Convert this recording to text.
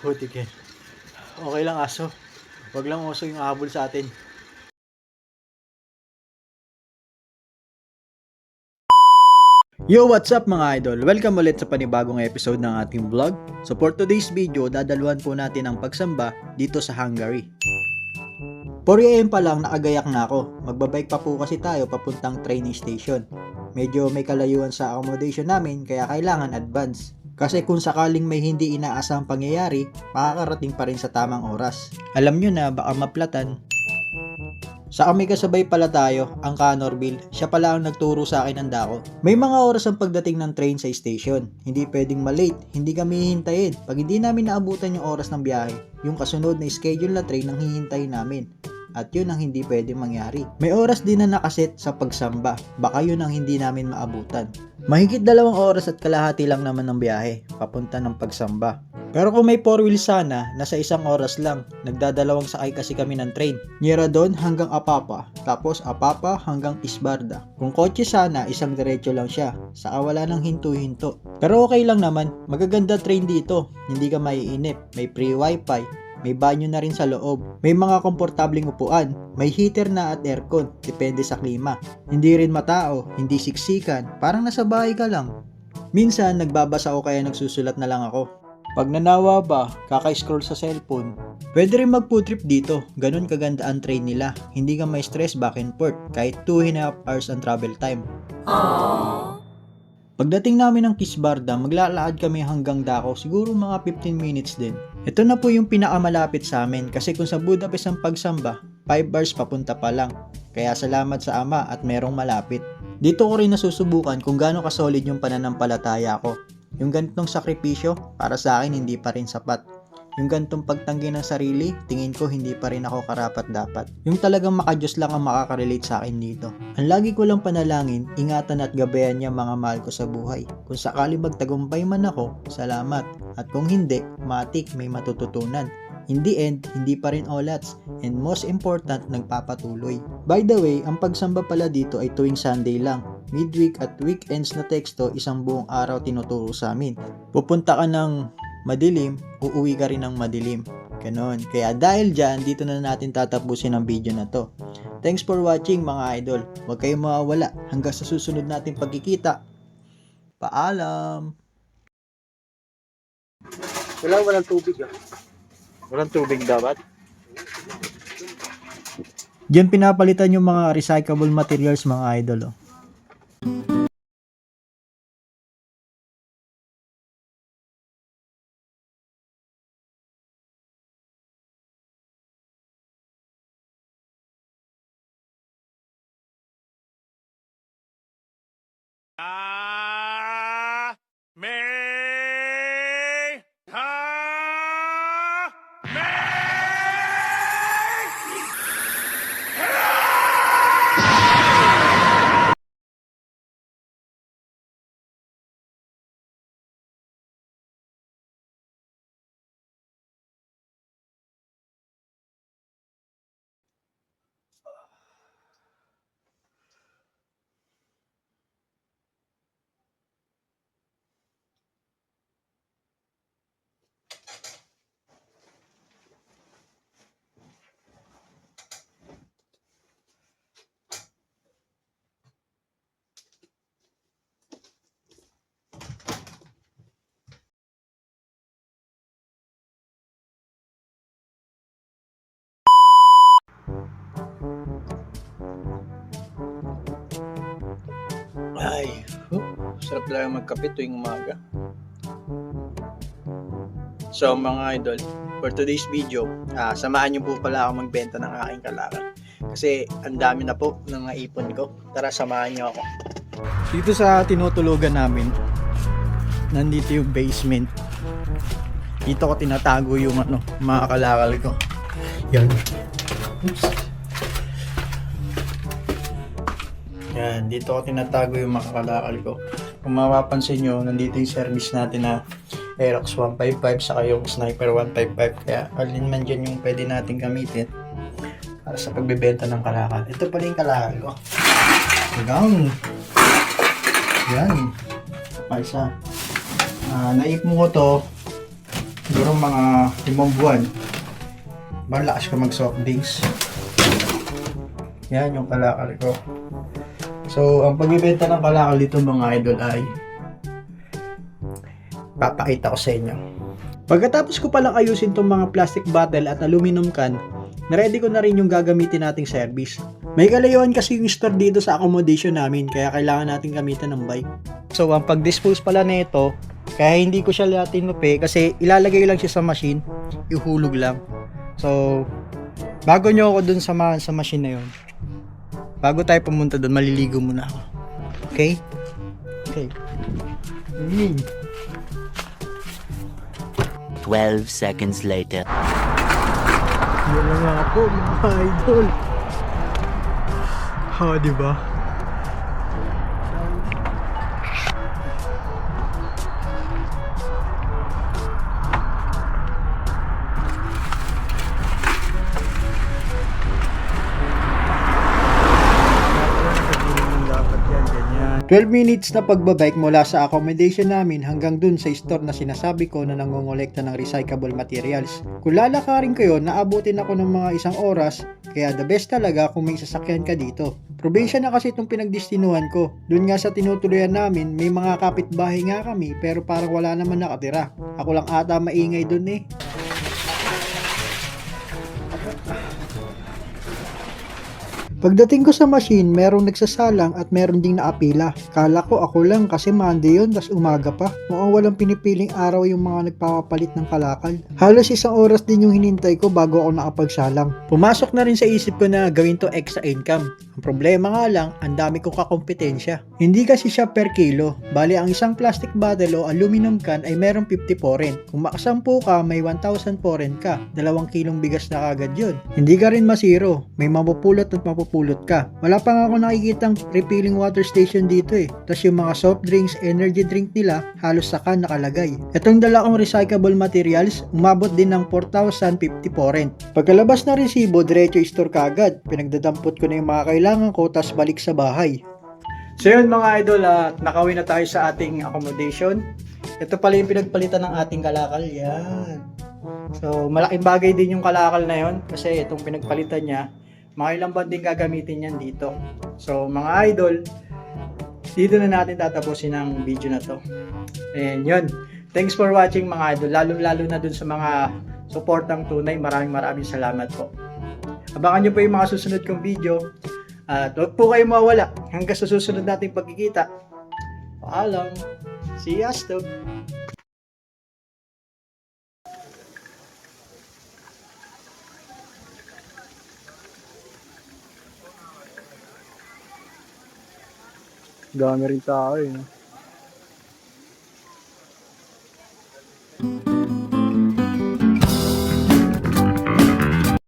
Putik yan. Okay lang aso. Wag lang oso yung habol sa atin. Yo, what's up mga idol? Welcome ulit sa panibagong episode ng ating vlog. So for today's video, dadaluhan po natin ang pagsamba dito sa Hungary. 4 AM pa lang nakagayak na ako. Magbabike pa po kasi tayo papuntang training station. Medyo may kalayuan sa accommodation namin kaya kailangan advance. Kasi kung sakaling may hindi inaasahang pangyayari, makakarating pa rin sa tamang oras. Alam nyo na baka maplatan. Sa may kasabay pala tayo, ang Canorville, siya pala ang nagturo sa akin ng dako. May mga oras ang pagdating ng train sa station. Hindi pwedeng malate, hindi kami hihintayin. Pag hindi namin naabutan yung oras ng biyahe, yung kasunod na schedule na train ang hihintayin namin. At yun ang hindi pwedeng mangyari. May oras din na nakaset sa pagsamba, baka yun ang hindi namin maabutan. Mahigit 2 oras at kalahati lang naman ng biyahe, papunta ng pagsamba. Pero kung may 4 wheels sana, nasa 1 oras lang. Nagdadalawang sakay kasi kami ng train. Nieradon hanggang Apapa, tapos Apapa hanggang Isbarda. Kung kotse sana, isang diretso lang siya. Saka wala nang hinto-hinto. Pero okay lang naman, magaganda train dito. Hindi ka maiinip, may free wifi, may banyo na rin sa loob. May mga komportabling upuan, may heater na at aircon, depende sa klima. Hindi rin matao, hindi siksikan, parang nasa bahay ka lang. Minsan nagbabasa o kaya nagsusulat na lang ako. Pag nanawa ba, kaka-scroll sa cellphone. Pwede rin mag-food trip dito, ganun kaganda ang train nila. Hindi ka may stress back and forth, kahit 2.5 hours ang travel time. Pagdating namin ng Kisbarda, maglalakad kami hanggang Dako, siguro mga 15 minutes din. Ito na po yung pinakamalapit sa amin kasi kung sa Budapest ang pagsamba, 5 hours papunta pa lang. Kaya salamat sa Ama at merong malapit. Dito ko rin nasusubukan kung gaano kasolid yung pananampalataya ko. Yung ganitong sakripisyo, para sa akin hindi pa rin sapat. Yung ganitong pagtanggi ng sarili, tingin ko hindi pa rin ako karapat-dapat. Yung talagang makadiyos lang ang makaka-relate sa akin dito. Ang lagi ko lang panalangin, ingatan at gabayan niya mga mahal ko sa buhay. Kung sakali magtagumpay man ako, salamat. At kung hindi, matik may matututunan. In the end, hindi pa rin olats. And most important, nagpapatuloy. By the way, ang pagsamba pala dito ay tuwing Sunday lang. Midweek at weekends na teksto, isang buong araw tinuturo sa amin. Pupunta ka ng madilim, uuwi ka rin ng madilim. Ganon. Kaya dahil dyan, dito na natin tatapusin ang video na to. Thanks for watching mga idol. Huwag kayong mawawala hanggang sa susunod nating pagkikita. Paalam! Walang tubig ah. Walang tubig dapat? Diyan pinapalitan yung mga recyclable materials mga idol. Oh. Ay, sarap lang magkape tuwing umaga. So mga idol, for today's video, samahan niyo po pala ako magbenta ng aking kalakal. Kasi ang dami na po ng naipon ko. Tara, samahan niyo ako. Dito sa tinutulugan namin, nandito yung basement. Dito ko tinatago yung mga kalakal ko. Yan. Oops. Yan, dito ko tinatago yung mga kalakal ko. Kung mapapansin nyo, nandito yung service natin na Aerox 155 saka yung Sniper 155. Kaya alin man dyan yung pwede natin gamitin para sa pagbebenta ng kalakal. Ito pala yung kalakal ko. Hanggang. Yan. Paisa. Naipon ko to siguro mga 5 buwan, malakas ka mag soft drinks. Yan yung kalakal ko. So, ang pagbibenta ng kalakal dito mga idol ay papakita ko sa inyo. Pagkatapos ko palang ayusin tong mga plastic bottle at aluminum can, na-ready ko na rin yung gagamitin nating service. May kalayuan kasi yung store dito sa accommodation namin, kaya kailangan natin gamitan ng bike. So, ang pag-dispose pala nito, kaya hindi ko siya tinupi kasi ilalagay lang siya sa machine, ihulog lang. So, bago nyo ako dun sa machine na yun, bago tayo pumunta dun, maliligo muna ako. Okay? Okay. 12 seconds later. Yan na nga po mga idol. Ha, diba? Ganyan. 12 minutes na pagbabike mula sa accommodation namin hanggang dun sa store na sinasabi ko na nangongolekta ng recyclable materials. Kung lalakarin ko yun, naabutin ako ng mga 1 oras, kaya the best talaga kung may sasakyan ka dito. Probinsya na kasi itong pinagdestinuhan ko. Dun nga sa tinutuluyan namin, may mga kapitbahay nga kami pero parang wala naman nakatira. Ako lang ata maingay dun eh. Pagdating ko sa machine, merong nagsasalang at meron ding naapila. Kala ko ako lang kasi Monday yun, tas umaga pa. Mukhang walang pinipiling araw yung mga nagpapapalit ng kalakal. Halos 1 oras din yung hinintay ko bago ako nakapagsalang. Pumasok na rin sa isip ko na gawin to extra income. Ang problema nga lang, ang dami kong kakompetensya. Hindi kasi siya per kilo. Bali, ang isang plastic bottle o aluminum can ay merong 50 foreign. Kung makasampu ka, may 1,000 foreign ka. 2 kilong bigas na kagad yun. Hindi ka rin masiro. May mapupulot at mapupulot ka. Wala pa nga ako nakikitang refilling water station dito eh. Tapos yung mga soft drinks, energy drink nila, halos sa can nakalagay. Itong dala kong recyclable materials, umabot din ng 4,050 foreign. Pagkalabas na resibo, diretso store kagad. Pinagdadampot ko na yung mga kailangan ko, tas balik sa bahay. So yun mga idol, nakawin na tayo sa ating accommodation. Ito pala yung pinagpalitan ng ating kalakal. Yan. So malaking bagay din yung kalakal na yun kasi itong pinagpalitan niya, mga ilang buwan din gagamitin yan dito. So mga idol, dito na natin tatapusin ang video na to. And yun, thanks for watching mga idol, lalo na dun sa mga suportang tunay. Maraming salamat po. Abangan nyo po yung mga susunod kong video. At huwag po kayo mawala hanggang sa susunod nating pagkikita. Paalam. See you, Astog. Dami rin tao eh.